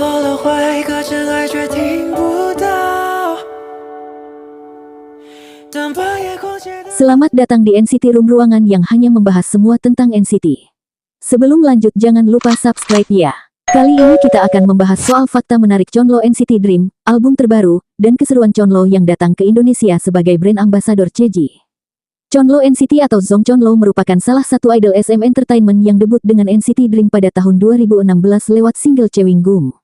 落了会，可真爱却听不到。当半夜空切的 Selamat datang di NCT Room, ruangan yang hanya membahas semua tentang NCT. Sebelum lanjut jangan lupa subscribe ya. Kali ini kita akan membahas soal fakta menarik Chonlo NCT Dream, album terbaru, dan keseruan Chonlo yang datang ke Indonesia sebagai brand ambassador CJ. Chonlo NCT atau Zong Chonlo merupakan salah satu idol SM Entertainment yang debut dengan NCT Dream pada tahun 2016 lewat single Chewing Gum.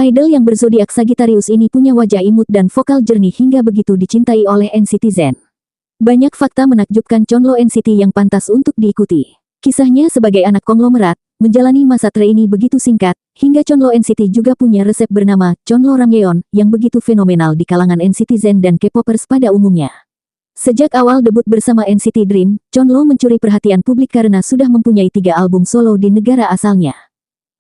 Idol yang berzodiak Sagittarius ini punya wajah imut dan vokal jernih hingga begitu dicintai oleh NCTzen. Banyak fakta menakjubkan Chonlo NCT yang pantas untuk diikuti. Kisahnya sebagai anak konglomerat, menjalani masa trainee begitu singkat, hingga Chonlo NCT juga punya resep bernama Chonlo Ramyeon yang begitu fenomenal di kalangan NCTzen dan K-popers pada umumnya. Sejak awal debut bersama NCT Dream, Chonlo mencuri perhatian publik karena sudah mempunyai 3 album solo di negara asalnya.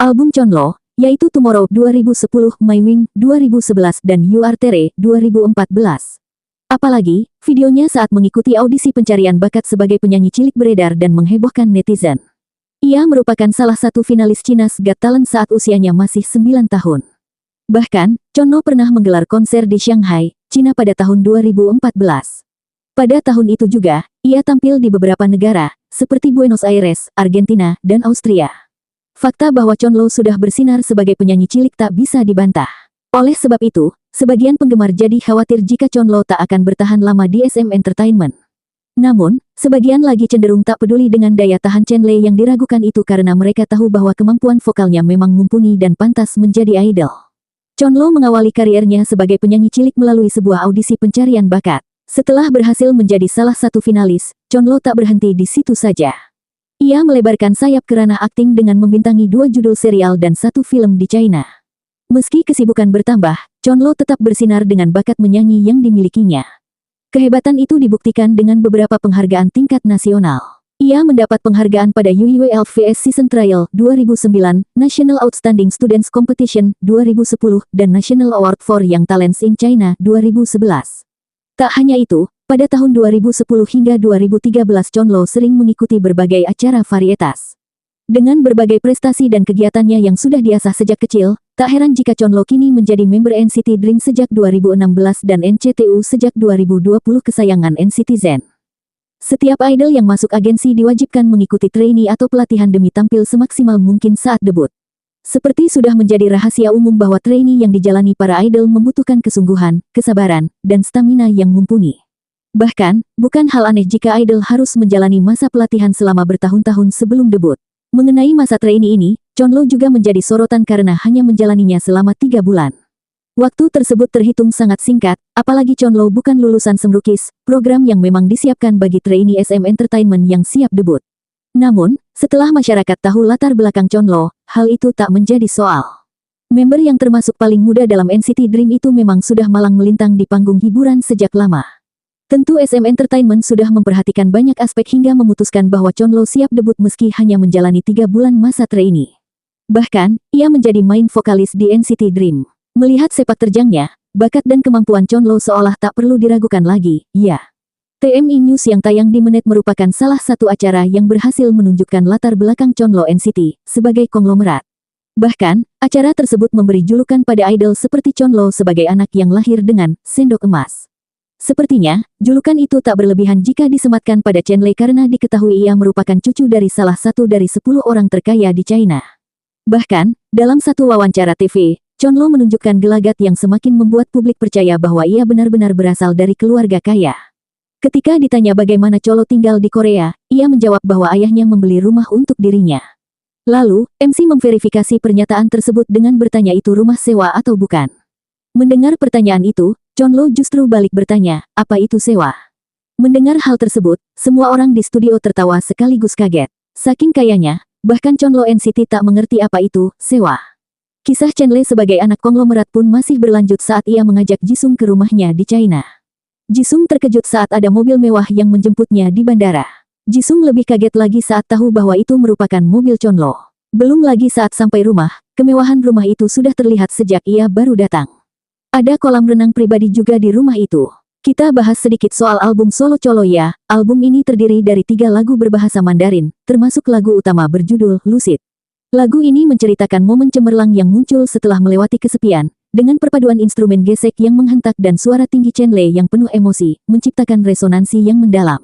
Album Chonlo, yaitu Tomorrow 2010, My Wing 2011 dan You Are Tere 2014. Apalagi, videonya saat mengikuti audisi pencarian bakat sebagai penyanyi cilik beredar dan menghebohkan netizen. Ia merupakan salah satu finalis China's Got Talent saat usianya masih 9 tahun. Bahkan, Chonlo pernah menggelar konser di Shanghai, China pada tahun 2014. Pada tahun itu juga, ia tampil di beberapa negara, seperti Buenos Aires, Argentina, dan Austria. Fakta bahwa Chonlo sudah bersinar sebagai penyanyi cilik tak bisa dibantah. Oleh sebab itu, sebagian penggemar jadi khawatir jika Chonlo tak akan bertahan lama di SM Entertainment. Namun, sebagian lagi cenderung tak peduli dengan daya tahan Chenle yang diragukan itu karena mereka tahu bahwa kemampuan vokalnya memang mumpuni dan pantas menjadi idol. Chonlo mengawali kariernya sebagai penyanyi cilik melalui sebuah audisi pencarian bakat. Setelah berhasil menjadi salah satu finalis, Chonlo tak berhenti di situ saja. Ia melebarkan sayap ke ranah akting dengan membintangi 2 judul serial dan 1 film di China. Meski kesibukan bertambah, Chonlo tetap bersinar dengan bakat menyanyi yang dimilikinya. Kehebatan itu dibuktikan dengan beberapa penghargaan tingkat nasional. Ia mendapat penghargaan pada UIWLVS Season Trial 2009, National Outstanding Students Competition 2010, dan National Award for Young Talents in China 2011. Tak hanya itu, pada tahun 2010 hingga 2013 Chonlo sering mengikuti berbagai acara varietas. Dengan berbagai prestasi dan kegiatannya yang sudah diasah sejak kecil, tak heran jika Chonlo kini menjadi member NCT Dream sejak 2016 dan NCTU sejak 2020 kesayangan NCTzen. Setiap idol yang masuk agensi diwajibkan mengikuti trainee atau pelatihan demi tampil semaksimal mungkin saat debut. Seperti sudah menjadi rahasia umum bahwa trainee yang dijalani para idol membutuhkan kesungguhan, kesabaran, dan stamina yang mumpuni. Bahkan, bukan hal aneh jika idol harus menjalani masa pelatihan selama bertahun-tahun sebelum debut. Mengenai masa trainee ini, Chonlo juga menjadi sorotan karena hanya menjalaninya selama 3 bulan. Waktu tersebut terhitung sangat singkat, apalagi Chonlo bukan lulusan Semrukis, program yang memang disiapkan bagi trainee SM Entertainment yang siap debut. Namun, setelah masyarakat tahu latar belakang Chonlo, hal itu tak menjadi soal. Member yang termasuk paling muda dalam NCT Dream itu memang sudah malang melintang di panggung hiburan sejak lama. Tentu SM Entertainment sudah memperhatikan banyak aspek hingga memutuskan bahwa Chonlo siap debut meski hanya menjalani 3 bulan masa trainee. Bahkan, ia menjadi main vokalis di NCT Dream. Melihat sepak terjangnya, bakat dan kemampuan Chonlo seolah tak perlu diragukan lagi, ya. TMI News yang tayang di Menit merupakan salah satu acara yang berhasil menunjukkan latar belakang Chonlo NCT sebagai konglomerat. Bahkan, acara tersebut memberi julukan pada idol seperti Chonlo sebagai anak yang lahir dengan sendok emas. Sepertinya, julukan itu tak berlebihan jika disematkan pada Chenle karena diketahui ia merupakan cucu dari salah satu dari 10 orang terkaya di China. Bahkan, dalam satu wawancara TV, Chonlo menunjukkan gelagat yang semakin membuat publik percaya bahwa ia benar-benar berasal dari keluarga kaya. Ketika ditanya bagaimana Chonlo tinggal di Korea, ia menjawab bahwa ayahnya membeli rumah untuk dirinya. Lalu, MC memverifikasi pernyataan tersebut dengan bertanya itu rumah sewa atau bukan. Mendengar pertanyaan itu, Chonlo justru balik bertanya, apa itu sewa? Mendengar hal tersebut, semua orang di studio tertawa sekaligus kaget. Saking kayanya, bahkan Chonlo NCT tak mengerti apa itu sewa. Kisah Chenle sebagai anak konglomerat pun masih berlanjut saat ia mengajak Jisung ke rumahnya di China. Jisung terkejut saat ada mobil mewah yang menjemputnya di bandara. Jisung lebih kaget lagi saat tahu bahwa itu merupakan mobil Chonlo. Belum lagi saat sampai rumah, kemewahan rumah itu sudah terlihat sejak ia baru datang. Ada kolam renang pribadi juga di rumah itu. Kita bahas sedikit soal album solo Chonlo ya. Album ini terdiri dari 3 lagu berbahasa Mandarin, termasuk lagu utama berjudul Lucid. Lagu ini menceritakan momen cemerlang yang muncul setelah melewati kesepian, dengan perpaduan instrumen gesek yang menghentak dan suara tinggi Chenle yang penuh emosi, menciptakan resonansi yang mendalam.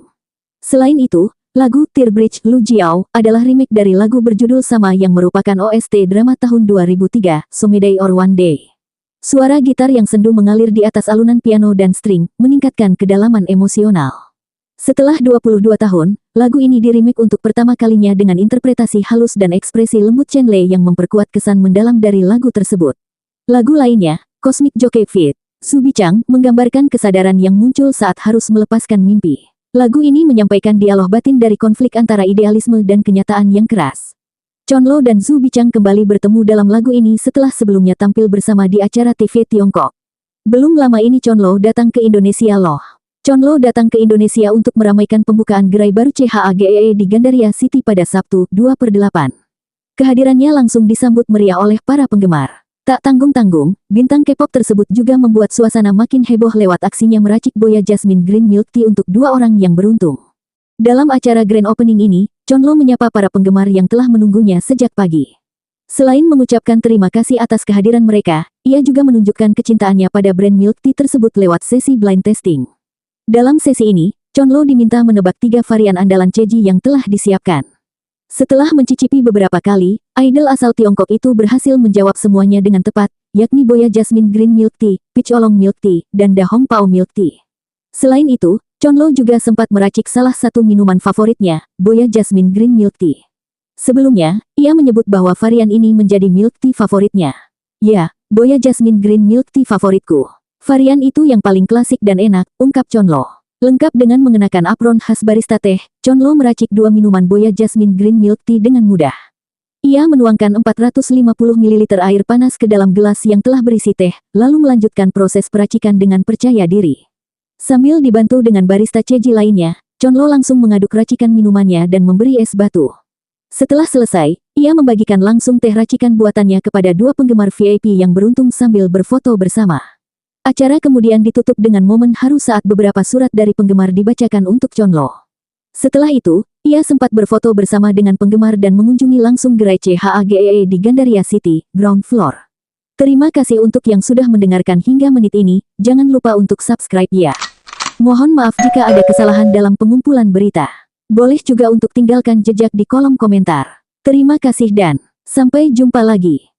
Selain itu, lagu Tear Bridge Lu Jiao adalah remake dari lagu berjudul sama yang merupakan OST drama tahun 2003, Someday or One Day. Suara gitar yang sendu mengalir di atas alunan piano dan string, meningkatkan kedalaman emosional. Setelah 22 tahun, lagu ini diremake untuk pertama kalinya dengan interpretasi halus dan ekspresi lembut Chenle yang memperkuat kesan mendalam dari lagu tersebut. Lagu lainnya, Cosmic Jockey feat. Su Bichang, menggambarkan kesadaran yang muncul saat harus melepaskan mimpi. Lagu ini menyampaikan dialog batin dari konflik antara idealisme dan kenyataan yang keras. Chonlo dan Su Bichang kembali bertemu dalam lagu ini setelah sebelumnya tampil bersama di acara TV Tiongkok. Belum lama ini Chonlo datang ke Indonesia loh. Chonlo datang ke Indonesia untuk meramaikan pembukaan gerai baru CHAGEE di Gandaria City pada Sabtu, 2/8. Kehadirannya langsung disambut meriah oleh para penggemar. Tak tanggung-tanggung, bintang K-pop tersebut juga membuat suasana makin heboh lewat aksinya meracik boya Jasmine Green Milk Tea untuk 2 orang yang beruntung. Dalam acara grand opening ini, Chonlo menyapa para penggemar yang telah menunggunya sejak pagi. Selain mengucapkan terima kasih atas kehadiran mereka, ia juga menunjukkan kecintaannya pada brand milk tea tersebut lewat sesi blind testing. Dalam sesi ini, Chonlo diminta menebak 3 varian andalan Ceji yang telah disiapkan. Setelah mencicipi beberapa kali, idol asal Tiongkok itu berhasil menjawab semuanya dengan tepat, yakni boya Jasmine Green Milk Tea, Peach Oolong Milk Tea, dan Da Hong Pao Milk Tea. Selain itu, Chonlo juga sempat meracik salah satu minuman favoritnya, boya Jasmine Green Milk Tea. Sebelumnya, ia menyebut bahwa varian ini menjadi milk tea favoritnya. Ya, boya Jasmine Green Milk Tea favoritku. Varian itu yang paling klasik dan enak, ungkap Chonlo. Lengkap dengan mengenakan apron khas barista teh, Chonlo meracik 2 minuman boya Jasmine Green Milk Tea dengan mudah. Ia menuangkan 450 ml air panas ke dalam gelas yang telah berisi teh, lalu melanjutkan proses peracikan dengan percaya diri. Sambil dibantu dengan barista Ceji lainnya, Chonlo langsung mengaduk racikan minumannya dan memberi es batu. Setelah selesai, ia membagikan langsung teh racikan buatannya kepada 2 penggemar VIP yang beruntung sambil berfoto bersama. Acara kemudian ditutup dengan momen haru saat beberapa surat dari penggemar dibacakan untuk Chonlo. Setelah itu, ia sempat berfoto bersama dengan penggemar dan mengunjungi langsung gerai CHAGEE di Gandaria City, ground floor. Terima kasih untuk yang sudah mendengarkan hingga menit ini, jangan lupa untuk subscribe ya. Mohon maaf jika ada kesalahan dalam pengumpulan berita. Boleh juga untuk tinggalkan jejak di kolom komentar. Terima kasih dan sampai jumpa lagi.